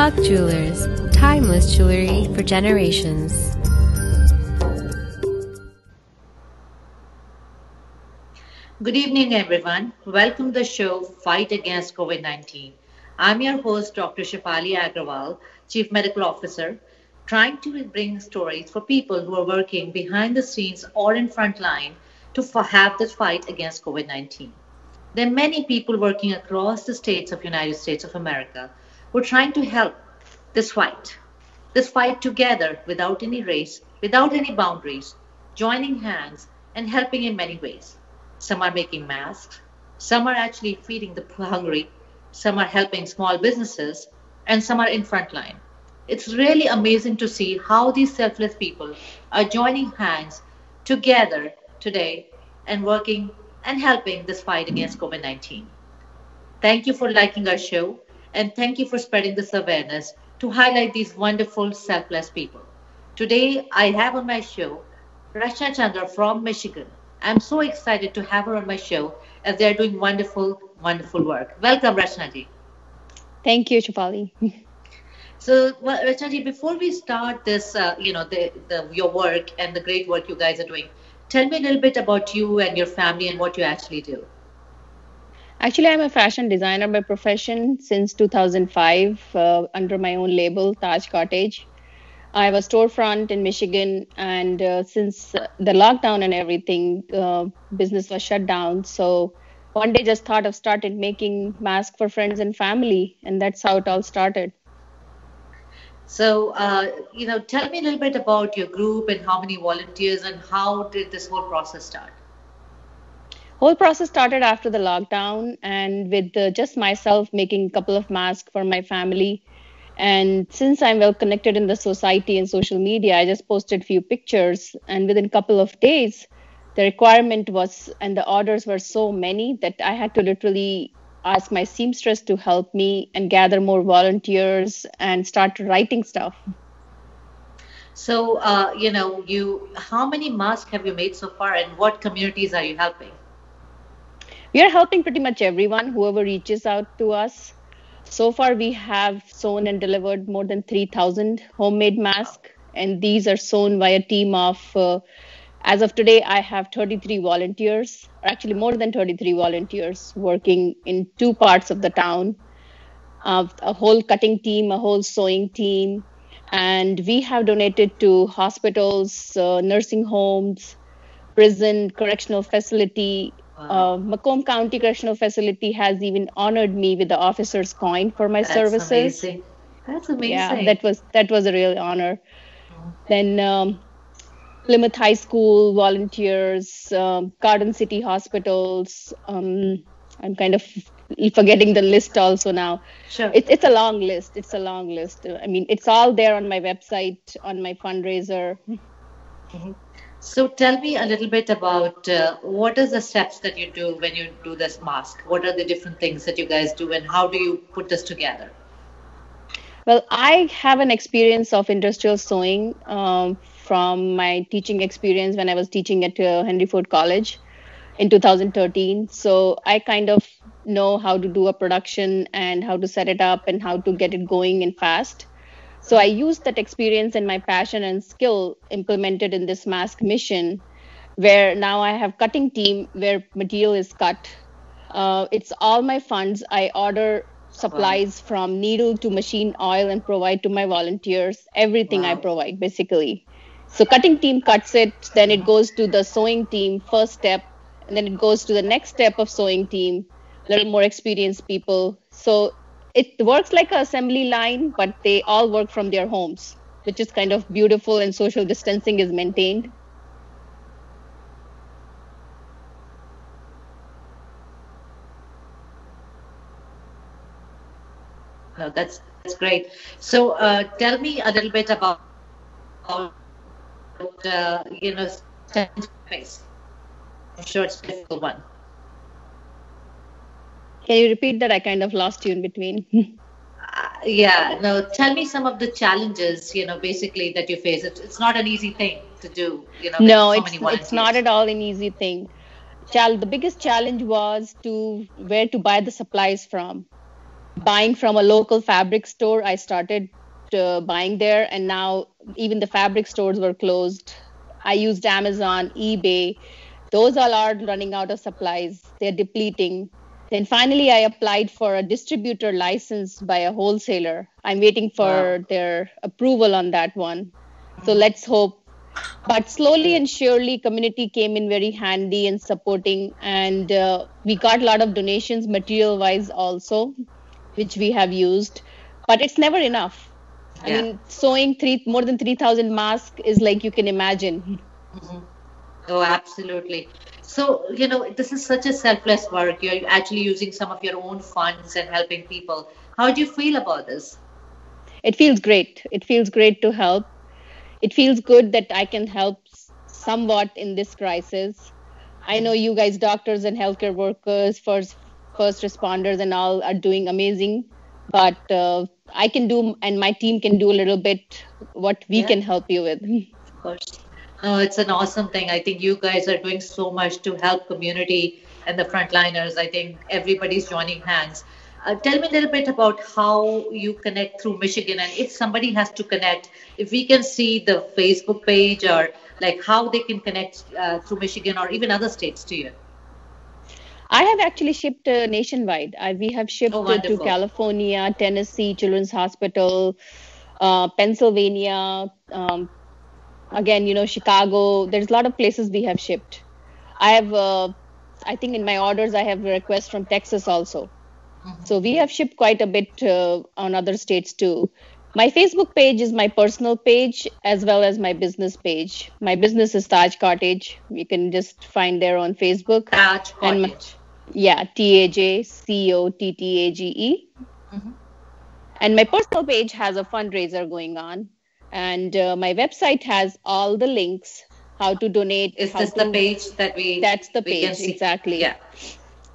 Talk Jewelers, timeless jewelry for generations. Good evening, everyone. Welcome to the show Fight Against COVID-19. I'm your host, Dr. Shefali Agrawal, Chief Medical Officer, trying to bring stories for people who are working behind the scenes or in front line to have this fight against COVID-19. There are many people working across the states of United States of America who are trying to help this fight. This fight together without any race, without any boundaries, joining hands and helping in many ways. Some are making masks, some are actually feeding the hungry, some are helping small businesses, and some are in front line. It's really amazing to see how these selfless people are joining hands together today and working and helping this fight against COVID 19. Thank you for liking our show and thank you for spreading this awareness to highlight these wonderful selfless people. Today, I have on my show Rachna Chandra from Michigan. I'm so excited to have her on my show as they're doing wonderful, wonderful work. Welcome, Rachna ji. Thank you, Shefali. So, well, Rachna ji, before we start this, your work and the great work you guys are doing, tell me a little bit about you and your family and what you actually do. Actually, I'm a fashion designer by profession since 2005 under my own label, Taj Cottage. I have a storefront in Michigan, and since the lockdown and everything, business was shut down. So one day just thought of started making masks for friends and family, and that's how it all started. So, tell me a little bit about your group and how many volunteers and how did this whole process start? Whole process started after the lockdown and with just myself making a couple of masks for my family. And since I'm well connected in the society and social media, I just posted a few pictures. And within a couple of days, the requirement was, and the orders were so many that I had to literally ask my seamstress to help me and gather more volunteers and start writing stuff. So, how many masks have you made so far and what communities are you helping? We are helping pretty much everyone, whoever reaches out to us. So far, we have sewn and delivered more than 3,000 homemade masks, and these are sewn by a team of, as of today, I have 33 volunteers, or actually more than 33 volunteers working in two parts of the town, a whole cutting team, a whole sewing team, and we have donated to hospitals, nursing homes, prison, correctional facility. Macomb County Correctional Facility has even honored me with the officer's coin for my services. Amazing. That's amazing. Yeah, that was a real honor. Then Plymouth High School volunteers, Garden City hospitals. I'm kind of forgetting the list also now. Sure. It's a long list. It's a long list. I mean, it's all there on my website, on my fundraiser. Mm-hmm. So tell me a little bit about what are the steps that you do when you do this mask? What are the different things that you guys do and how do you put this together? Well, I have an experience of industrial sewing from my teaching experience when I was teaching at Henry Ford College in 2013. So I kind of know how to do a production and how to set it up and how to get it going and fast. So I used that experience and my passion and skill implemented in this mask mission, where now I have cutting team where material is cut. It's all my funds. I order supplies from needle to machine oil and provide to my volunteers. Everything I provide, basically. So cutting team cuts it, then it goes to the sewing team, first step, and then it goes to the next step of sewing team, a little more experienced people. So it works like an assembly line, but they all work from their homes, which is kind of beautiful and social distancing is maintained. No, that's great. So tell me a little bit about face. I'm sure it's a difficult one. Can you repeat that? I kind of lost you in between. No, tell me some of the challenges, basically that you face. It's not an easy thing to do, No, it's not at all an easy thing. The biggest challenge was where to buy the supplies from. buying from a local fabric store. I started buying there, and now even the fabric stores were closed. I used Amazon, eBay. Those all are running out of supplies. They're depleting. Then finally, I applied for a distributor license by a wholesaler. I'm waiting Wow. for their approval on that one. So let's hope. But slowly and surely, community came in very handy and supporting, and we got a lot of donations, material-wise also, which we have used. But it's never enough. I Yeah. mean, sewing more than 3,000 masks is like you can imagine. Oh, absolutely. So, this is such a selfless work. You're actually using some of your own funds and helping people. How do you feel about this? It feels great. It feels great to help. It feels good that I can help somewhat in this crisis. I know you guys, doctors and healthcare workers, first responders, and all are doing amazing. But I can do, and my team can do a little bit what we Yeah, can help you with. of course. No, it's an awesome thing. I think you guys are doing so much to help community and the frontliners. I think everybody's joining hands. Tell me a little bit about how you connect through Michigan, and if somebody has to connect, if we can see the Facebook page or like how they can connect through Michigan or even other states to you. I have actually shipped nationwide. We have Oh, shipped to wonderful. California, Tennessee, Children's Hospital, Pennsylvania, again, Chicago. There's a lot of places we have shipped. I have, I think in my orders, I have requests from Texas also. So we have shipped quite a bit on other states too. My Facebook page is my personal page as well as my business page. My business is Taj Cottage. You can just find there on Facebook. Taj And Cottage. yeah, TAJCOTTAGE. And my personal page has a fundraiser going on. And my website has all the links, how to donate, Is how this the to. page that That's the we can page, see? exactly. Yeah.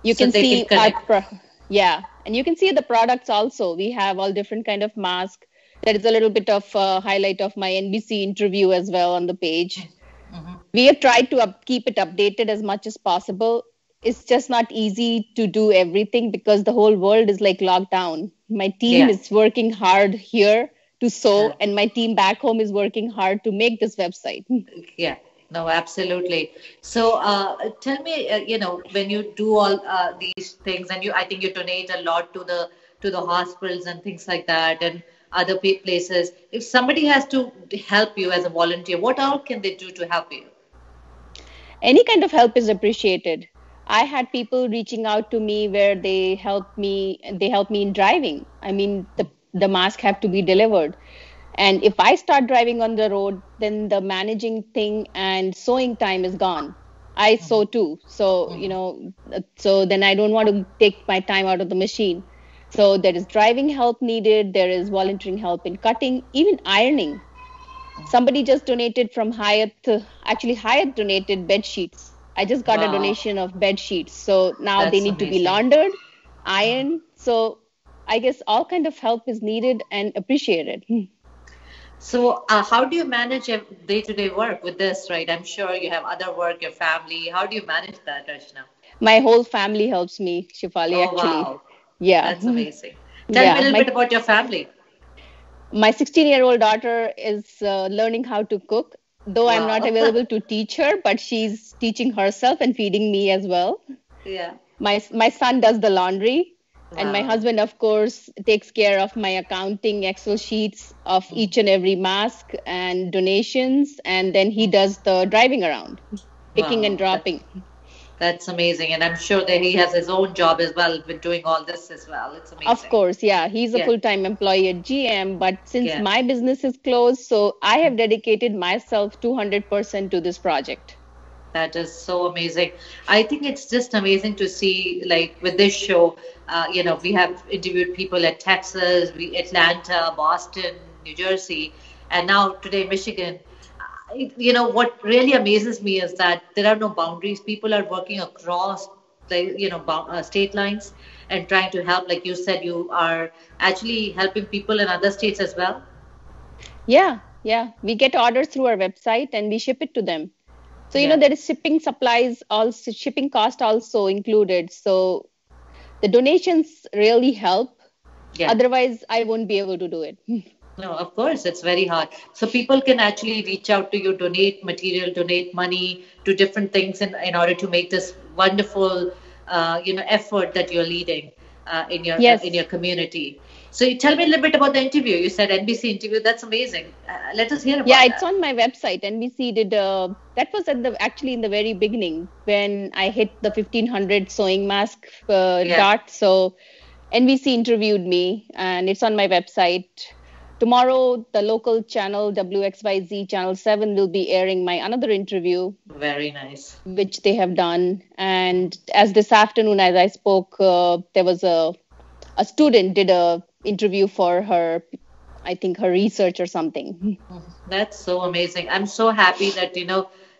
You So can they can see our connect. yeah, and you can see the products also. We have all different kind of mask. There is a little bit of highlight of my NBC interview as well on the page. We have tried to keep it updated as much as possible. It's just not easy to do everything because the whole world is like locked down. My team Yeah. is working hard here to sew, Yeah. and my team back home is working hard to make this website. Yeah. No, absolutely. So, tell me, when you do all these things, and I think you donate a lot to the hospitals and things like that, and other places. If somebody has to help you as a volunteer, what all can they do to help you? Any kind of help is appreciated. I had people reaching out to me where they help me in driving. I mean, the mask have to be delivered, and if I start driving on the road, then the managing thing and sewing time is gone. I sew too, so so then I don't want to take my time out of the machine. So there is driving help needed, there is volunteering help in cutting, even ironing. Somebody just donated from Hyatt. Actually, Hyatt donated bed sheets. I just got a Wow, donation of bed sheets. So now they that's need to be amazing. laundered, ironed. So I guess all kind of help is needed and appreciated. So, how do you manage your day-to-day work with this, right? I'm sure you have other work, your family. How do you manage that, Rachna? My whole family helps me, Shifali, Oh, actually. wow. Yeah. That's amazing. Tell me a Yeah. little bit My about your family. my 16-year-old daughter is learning how to cook, though I'm not Wow. available to teach her, but she's teaching herself and feeding me as well. Yeah. My son does the laundry, and my Wow. husband, of course, takes care of my accounting Excel sheets of each and every mask and donations, and then he does the driving around, picking and Wow. dropping. That's amazing. And I'm sure that he has his own job as well with doing all this as well. It's Of amazing. course, yeah, he's a Yeah. full-time employee at GM, but since Yeah. my business is closed, so I have dedicated myself 200% to this project. That is so amazing. I think it's just amazing to see, like with this show, we have interviewed people at Texas, Atlanta, Boston, New Jersey, and now today Michigan. What really amazes me is that there are no boundaries. People are working across state lines and trying to help. Like you said, you are actually helping people in other states as well. Yeah, yeah, we get orders through our website and we ship it to them. So, Yeah. there is shipping supplies, also shipping cost also included. So the donations really help. Yeah. Otherwise, I won't be able to do it. No, of course, it's very hard. So people can actually reach out to you, donate material, donate money to different things in order to make this wonderful, effort that you're leading in your Yes. community. So you tell me a little bit about the interview. You said NBC interview. That's amazing. Let us hear Yeah, about it's that. on my website. NBC did that was at the actually in the very beginning when I hit the 1500 sewing mask Yeah. dot. So NBC interviewed me, and it's on my website. Tomorrow, the local channel WXYZ Channel 7 will be airing my another interview, Very nice. which they have done. And as this afternoon, as I spoke, there was a student did a interview for her, I think her research or something. That's so amazing. I'm so happy that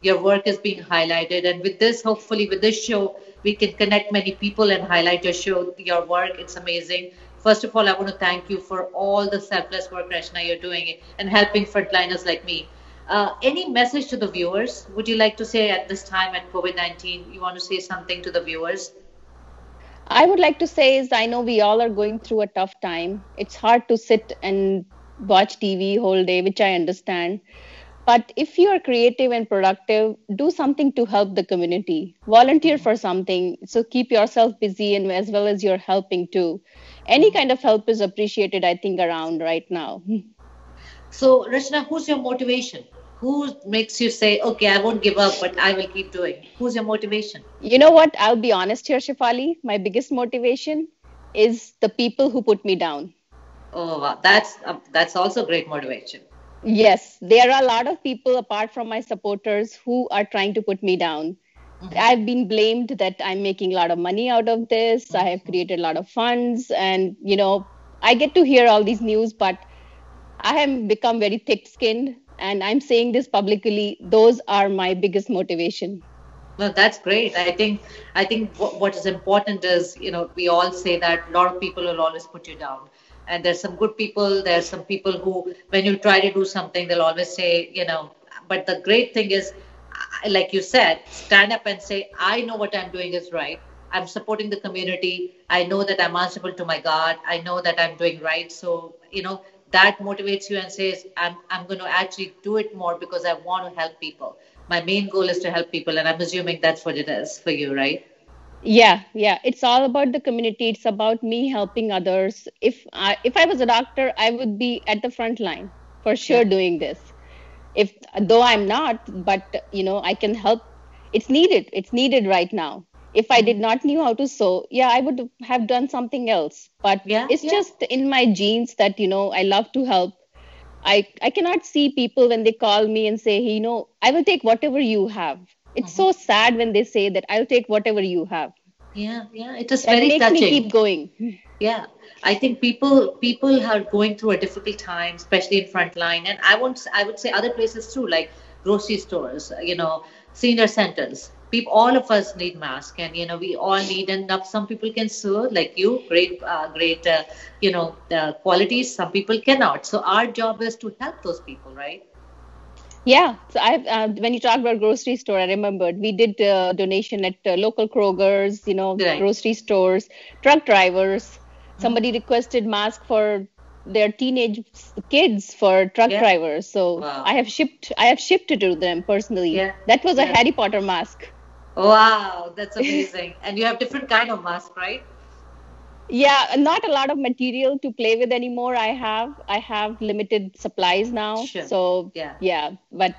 your work is being highlighted, and with this, hopefully, with this show, we can connect many people and highlight your work. It's amazing. First of all, I want to thank you for all the selfless work, Rachna, you're doing and helping frontliners like me. Any message to the viewers? Would you like to say at this time at COVID-19? You want to say something to the viewers? I would like to say is I know we all are going through a tough time. It's hard to sit and watch TV whole day, which I understand. But if you are creative and productive, do something to help the community. Volunteer for something. So keep yourself busy and as well as you're helping too. Any kind of help is appreciated, I think, around right now. So, Rachna, who's your motivation? Who makes you say, okay, I won't give up, but I will keep doing? Who's your motivation? You know what? I'll be honest here, Shefali. My biggest motivation is the people who put me down. Oh, wow. That's also great motivation. Yes, there are a lot of people apart from my supporters who are trying to put me down. I've been blamed that I'm making a lot of money out of this. I have created a lot of funds, and I get to hear all these news, but I have become very thick-skinned, and I'm saying this publicly. Those are my biggest motivation. No, that's great. I think what is important is, we all say that a lot of people will always put you down. And there's some good people, there's some people who, when you try to do something, they'll always say, but the great thing is, like you said, stand up and say, I know what I'm doing is right. I'm supporting the community. I know that I'm answerable to my God. I know that I'm doing right. So, that motivates you and says, I'm going to actually do it more because I want to help people. My main goal is to help people, and I'm assuming that's what it is for you, right? Yeah, yeah. It's all about the community. It's about me helping others. If I was a doctor, I would be at the front line for Yeah. sure doing this. If though I'm not, but I can help. It's needed right now. If I did not knew how to sew, yeah, I would have done something else, but Yeah, it's yeah. just in my genes that I love to help. I cannot see people when they call me and say, hey, I will take whatever you have. It's so sad when they say that I'll take whatever you have. Yeah, yeah. It is That very makes me touching. keep going. Yeah, I think people are going through a difficult time, especially in frontline, and I would say other places too, like grocery stores, senior centers. People, all of us need masks, and we all need enough. Some people can sew, like you, great, qualities. Some people cannot. So our job is to help those people, right? Yeah, so I've when you talk about grocery store, I remembered we did donation at local Kroger's, Right. grocery stores, truck drivers. Mhm. Somebody requested mask for their teenage kids for truck Yeah. drivers. So Wow. I have shipped it to them personally. Yeah. That was a Yeah. Harry Potter mask. Wow, that's amazing. And you have different kind of mask, right? Yeah, not a lot of material to play with anymore. I have limited supplies now. Sure. So Yeah. yeah, but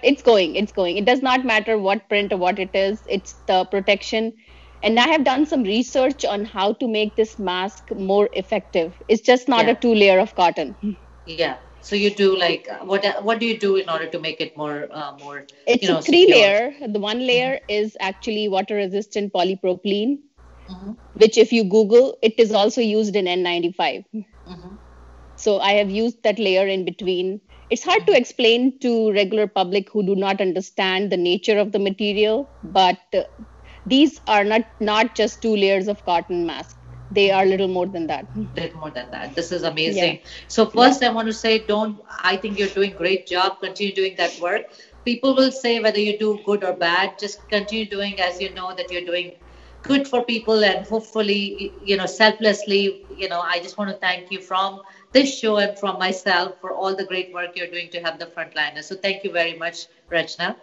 it's going. It's going. It does not matter what print or what it is. It's the protection. And I have done some research on how to make this mask more effective. It's just not a Yeah. two-layer of cotton. Yeah. So you do like what do you do in order to make it more It's a three secure? layer. The one layer is actually water resistant polypropylene, Hmm. which if you Google, it is also used in N95. Hmm. So I have used that layer in between. It's hard to explain to regular public who do not understand the nature of the material, but these are not just two layers of cotton mask. They are little more than that. Did more than that. This is Yeah. amazing. So Yeah. first, I want to say, don't. I think you're doing great job. Continue doing that work. People will say whether you do good or bad. Just continue doing as you know that you're doing good for people, and hopefully, selflessly, I just want to thank you from this show and from myself for all the great work you're doing to help the frontliners. So thank you very much, Rachna.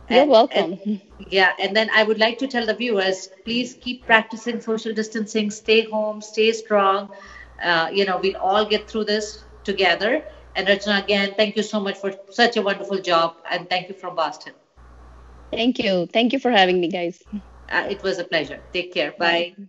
You're And welcome. yeah, and then I would like to tell the viewers, please keep practicing social distancing, stay home, stay strong. We'll all get through this together. And Rachna, again, thank you so much for such a wonderful job, and thank you from Boston. Thank you. Thank you for having me, guys. It was a pleasure. Take care. Bye. Bye.